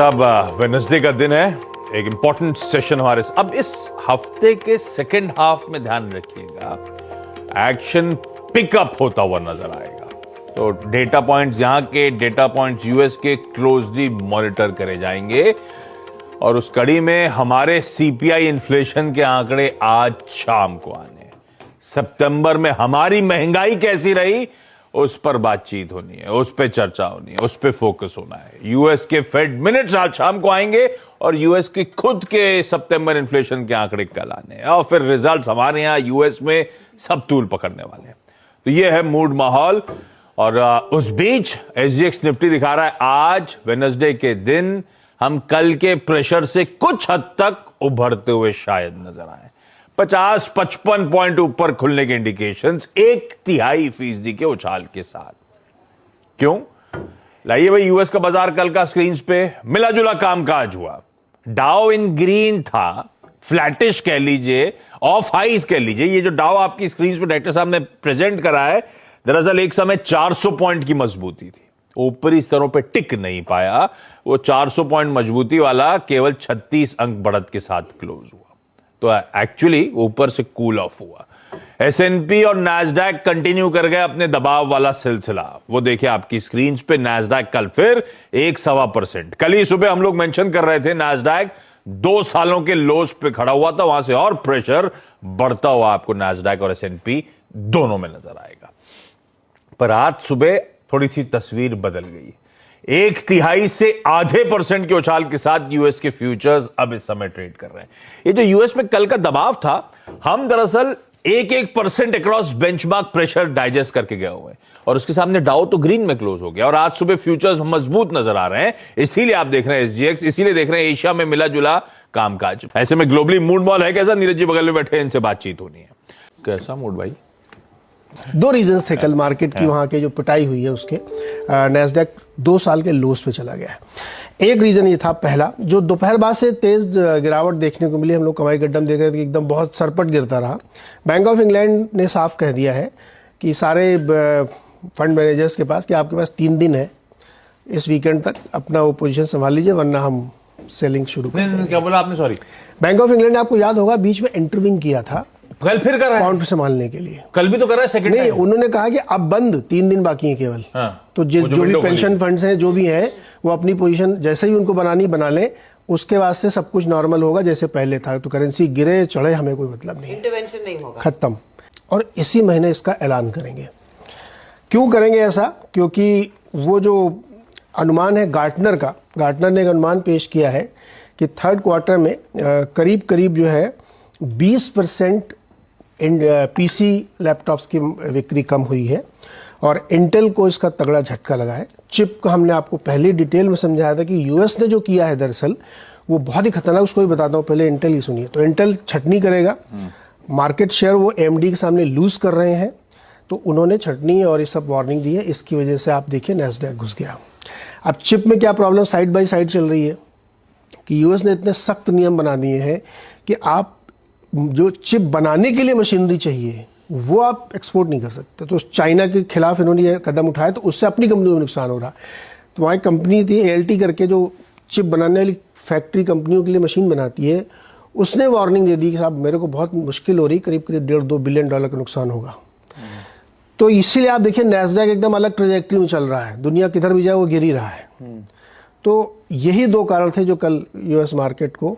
अब वेडनेसडे का दिन है, एक इंपॉर्टेंट सेशन हमारे अब इस हफ्ते के सेकेंड हाफ में ध्यान रखिएगा, एक्शन पिकअप होता हुआ नजर आएगा। तो डेटा पॉइंट्स, यहां के डेटा पॉइंट्स यूएस के क्लोजली मॉनिटर करे जाएंगे और उस कड़ी में हमारे सीपीआई इन्फ्लेशन के आंकड़े आज शाम को आने हैं। सितंबर में हमारी महंगाई कैसी रही उस पर बातचीत होनी है, उस पर चर्चा होनी है, उस पर फोकस होना है। यूएस के फेड मिनट्स आज शाम को आएंगे और यूएस के खुद के सितंबर इन्फ्लेशन के आंकड़े कल आने हैं और फिर रिजल्ट्स हमारे यहां यूएस में सब तूल पकड़ने वाले हैं। तो ये है मूड माहौल। और उस बीच एसजीएक्स निफ्टी दिखा रहा है आज वेडनेसडे के दिन हम कल के प्रेशर से कुछ हद तक उभरते हुए शायद नजर आए। 50-55 पॉइंट ऊपर खुलने के इंडिकेशंस, 1/3% के उछाल के साथ। क्यों? लाइए भाई, यूएस का बाजार कल का स्क्रीन्स पे मिला जुला कामकाज हुआ। डाउ इन ग्रीन था, फ्लैटिश कह लीजिए, ऑफ हाइज कह लीजिए। ये जो डाउ आपकी स्क्रीन पे डायरेक्टर साहब ने प्रेजेंट करा है, दरअसल एक समय 400 पॉइंट की मजबूती थी, ऊपरी स्तरों पे टिक नहीं पाया। वो 400 पॉइंट मजबूती वाला केवल 36 अंक बढ़त के साथ क्लोज हुआ। तो एक्चुअली ऊपर से कूल ऑफ हुआ। एसएनपी और नैस्डैक कंटिन्यू कर गए अपने दबाव वाला सिलसिला। वो देखिए आपकी स्क्रीन पे, नैस्डैक कल फिर 1.25%। कल ही सुबह हम लोग मेंशन कर रहे थे नैस्डैक 2 सालों के लोज पे खड़ा हुआ था, वहां से और प्रेशर बढ़ता हुआ आपको नैस्डैक और एसएनपी दोनों में नजर आएगा। पर आज सुबह थोड़ी सी तस्वीर बदल गई। 1/3 से आधे % के उछाल के साथ यूएस के फ्यूचर्स अब इस समय ट्रेड कर रहे हैं। ये जो यूएस में कल का दबाव था, हम दरअसल 1% अक्रॉस बेंचमार्क प्रेशर डाइजेस्ट करके गए हुए हैं और उसके सामने डाउ तो ग्रीन में क्लोज हो गया और आज सुबह फ्यूचर्स मजबूत नजर आ रहे हैं। इसीलिए आप देख रहे हैं एसजीएक्स, इसीलिए देख रहे हैं एशिया में मिला जुला कामकाज। ऐसे में ग्लोबली मूड मॉल है कैसा? नीरज जी बगल में बैठे, इनसे बातचीत होनी है। कैसा मूड भाई? 2 रीजंस थे कल मार्केट की, वहाँ के जो पिटाई हुई है उसके। नैस्डैक 2 साल के लोस पे चला गया है। एक रीजन ये था, पहला जो दोपहर बाद से तेज गिरावट देखने को मिली, हम लोग कमाई गड्ढा में देख रहे थे कि एकदम बहुत सरपट गिरता रहा। बैंक ऑफ इंग्लैंड ने साफ कह दिया है कि सारे फंड मैनेजर्स के पास कि आपके पास 3 दिन है इस वीकेंड तक अपना वो पोजीशन संभाल लीजिए, वरना हम सेलिंग शुरू करते हैं। क्या बोला आपने? सॉरी। बैंक ऑफ इंग्लैंड ने, आपको याद होगा, बीच में इंटरवीन किया था कल फिर कर रहा है काउंटर संभालने के लिए। कल भी तो कर रहा है सेकंड नहीं, टाइम। उन्होंने कहा कि अब बंद 3 दिन बाकी हैं केवल। हाँ, तो जो भी पेंशन फंड्स हैं, जो भी हैं, वो अपनी पोजीशन जैसे ही उनको बनानी बना लें, उसके बाद से सब कुछ नॉर्मल होगा जैसे पहले था। तो करेंसी गिरे चढ़े हमें कोई मतलब नहीं, इंटरवेंशन नहीं होगा, खत्म। और इसी महीने इसका ऐलान करेंगे। क्यों करेंगे ऐसा? क्योंकि वो जो अनुमान है गार्टनर ने एक अनुमान पेश किया है कि 3rd क्वार्टर में करीब करीब जो है 20% पीसी लैपटॉप्स की बिक्री कम हुई है और इंटेल को इसका तगड़ा झटका लगा है। चिप का हमने आपको पहले डिटेल में समझाया था कि यूएस ने जो किया है दरअसल वो बहुत ही खतरनाक। उसको भी बताता हूँ, पहले इंटेल की सुनिए। तो इंटेल छटनी करेगा, मार्केट शेयर वो एएमडी के सामने लूज कर रहे हैं, तो उन्होंने छटनी और ये सब वार्निंग दी है। इसकी वजह से आप देखिए नैस्डैक घुस गया। अब चिप में क्या प्रॉब्लम साइड बाई साइड चल रही है कि यूएस ने इतने सख्त नियम बना दिए हैं कि आप जो चिप बनाने के लिए मशीनरी चाहिए वो आप एक्सपोर्ट नहीं कर सकते। तो चाइना के खिलाफ इन्होंने ये कदम उठाया, तो उससे अपनी कंपनी को नुकसान हो रहा। तो वहाँ एक कंपनी थी एएलटी करके, जो चिप बनाने वाली फैक्ट्री कंपनियों के लिए मशीन बनाती है, उसने वार्निंग दे दी कि साहब मेरे को बहुत मुश्किल हो रही, करीब करीब $1.5-2 बिलियन का नुकसान होगा। तो इसीलिए आप देखिए नैस्डैक एकदम अलग ट्रेजेक्ट्री में चल रहा है, दुनिया किधर भी जाए वो गिर ही रहा है। तो यही 2 कारण थे जो कल यूएस मार्केट को